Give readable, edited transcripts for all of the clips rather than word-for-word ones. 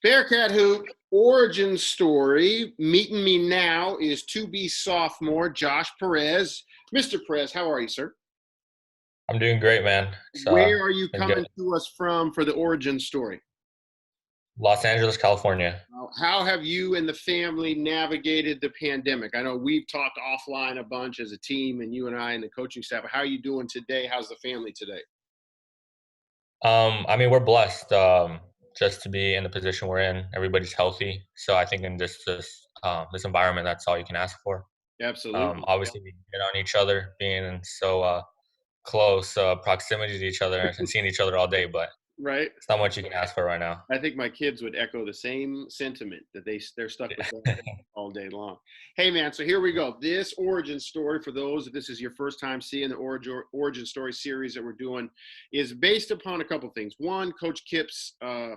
Bearcat Hoop origin story. Meeting me now is 2B sophomore Josh Perez. Mr. Perez, how are you, sir? I'm doing great, man. It's Where are you been good. coming to us from for the origin story? Los Angeles, California. How have you and the family navigated the pandemic? I know we've talked offline a bunch as a team, and you and I and the coaching staff. How are you doing today? How's the family today? I mean, we're blessed just to be in the position we're in. Everybody's healthy, so I think in this environment, that's all you can ask for. Absolutely. Obviously, we get on each other, being in so close proximity to each other and seeing each other all day, but Right. it's not much you can ask for right now. I think my kids would echo the same sentiment that they're stuck with Yeah. that all day long. Hey man, so here we go. This origin story, for those if this is your first time seeing the origin story series that we're doing, is based upon a couple things. One, Coach Kip's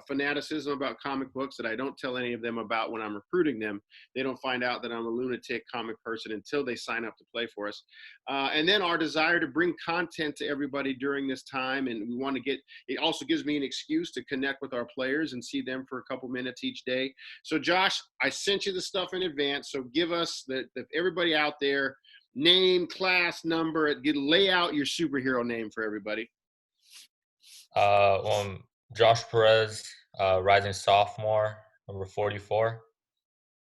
fanaticism about comic books that I don't tell any of them about when I'm recruiting them. They don't find out that I'm a lunatic comic person until they sign up to play for us. And then our desire to bring content to everybody during this time, and we want to get. It also gives me an excuse to connect with our players and see them for a couple minutes each day. So, Josh, I sent you the stuff in advance. So, give us everybody out there name, class, number. Lay out your superhero name for everybody. I'm Josh Perez, rising sophomore, number 44,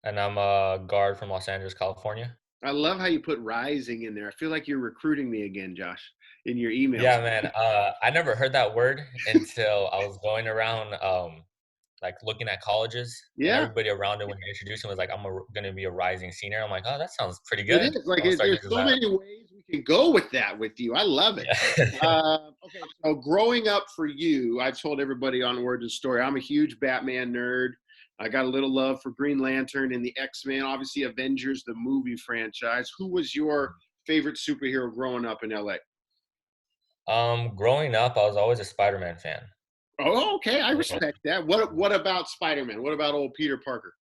and I'm a guard from Los Angeles, California. I love how you put rising in there. I feel like you're recruiting me again, Josh, in your emails. Yeah, man. I never heard that word until I was going around, like looking at colleges, and Yeah, everybody around it when they introduced him was like, "Going to be a rising senior." I'm like, "Oh, that sounds pretty it good." is. Like, I'm gonna start there's using so that. many ways we can go with that with you. I love it. Yeah. Okay, so growing up for you, I've told everybody on Origin Story, I'm a huge Batman nerd. I got a little love for Green Lantern and the X-Men, obviously Avengers, the movie franchise. Who was your favorite superhero growing up in LA? Growing up, I was always a Spider-Man fan. Oh, okay, I Yeah. respect that. What about Spider-Man? What about old Peter Parker?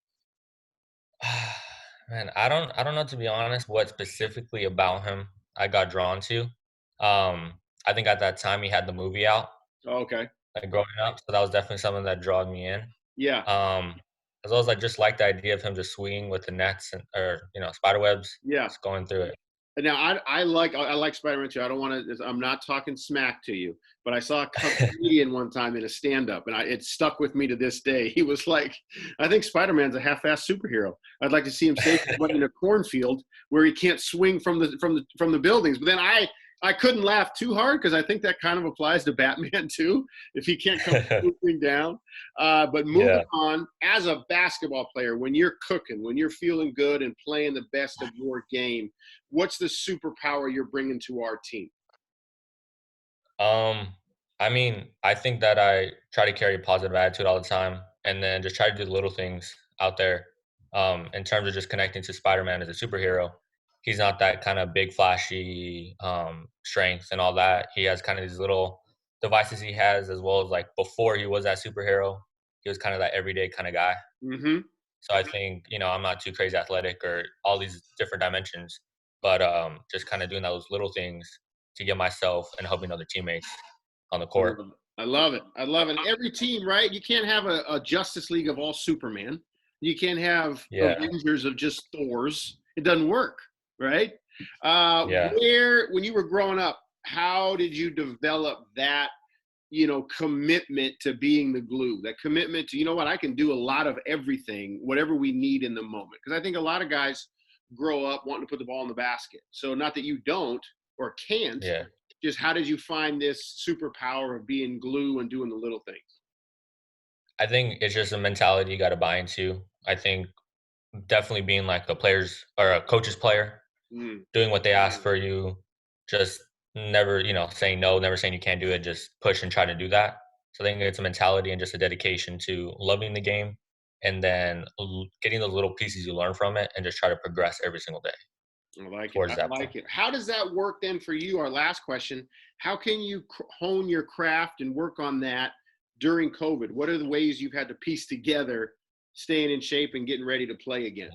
Man, I don't know, to be honest, what specifically about him I got drawn to. I think at that time he had the movie out, Oh, okay, like growing up, so that was definitely something that drawed me in. yeah, Um, as well as I just like the idea of him just swinging with the nets and or spider webs, yeah. just going through it. Now I like Spider-Man too. I don't want to. I'm not talking smack to you, but I saw a comedian one time in a stand-up, and it stuck with me to this day. He was like, "I think Spider-Man's a half-assed superhero. I'd like to see him save somebody in a cornfield where he can't swing from the buildings." But then I couldn't laugh too hard because I think that kind of applies to Batman too. If he can't come swooping down, but moving Yeah. on, as a basketball player, when you're cooking, when you're feeling good and playing the best of your game, what's the superpower you're bringing to our team? Um, I mean, I think that I try to carry a positive attitude all the time, and then just try to do the little things out there. In terms of just connecting to Spider-Man as a superhero, he's not that kind of big, flashy strength and all that. He has kind of these little devices he has, as well as like before he was that superhero, he was kind of that everyday kind of guy. Mm-hmm. So I think I'm not too crazy athletic or all these different dimensions, but just kind of doing those little things to get myself and helping other teammates on the I court. love it. I love it. I love it. Every team, right? You can't have a Justice League of all Superman. You can't have Yeah, Avengers of just Thors. It doesn't work, right? yeah. When you were growing up, how did you develop that, commitment to being the glue, that commitment to, you know what, I can do a lot of everything, whatever we need in the moment. Because I think a lot of guys grow up wanting to put the ball in the basket. So not that you don't or can't, Yeah. just how did you find this superpower of being glue and doing the little things? I think it's just a mentality you got to buy into. I think definitely being like a player's or a coach's player, Mm. doing what they ask for you, just never, saying no, never saying you can't do it, just push and try to do that. So I think it's a mentality and just a dedication to loving the game and then getting those little pieces you learn from it and just try to progress every single day I like it. towards I that point. like it. How does that work then for you? Our last question. How can you hone your craft and work on that during COVID? What are the ways you've had to piece together staying in shape and getting ready to play again?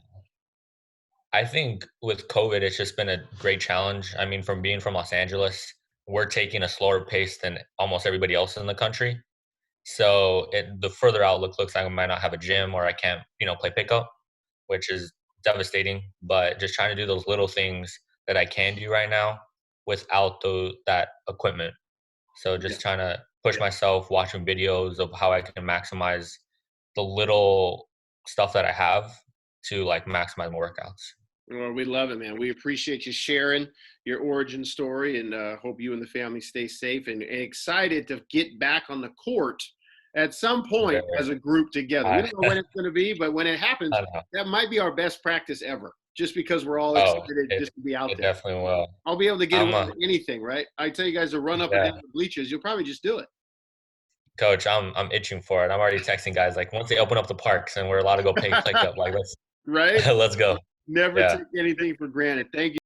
I think with COVID, it's just been a great challenge. I mean, from being from Los Angeles, we're taking a slower pace than almost everybody else in the country. So the further outlook looks like I might not have a gym or I can't, play pickup, which is devastating. But just trying to do those little things that I can do right now without that equipment. So Yeah. just trying to push myself, watching videos of how I can maximize the little stuff that I have to like maximize my workouts. Well, we love it, man. We appreciate you sharing your origin story, and hope you and the family stay safe and excited to get back on the court at some point Very, as a group together. We I, don't know when it's going to be, but when it happens, I know. that might be our best practice ever, just because we're all Oh, excited it just to be out it there. definitely will. I'll be able to get I'm away a with anything, right? I tell you guys to run up and Yeah, down the bleachers, you'll probably just do it, coach. I'm itching for it. I'm already texting guys like once they open up the parks and we're allowed to go play pickup, like let's right? let's go. Never Yeah. take anything for granted. Thank you.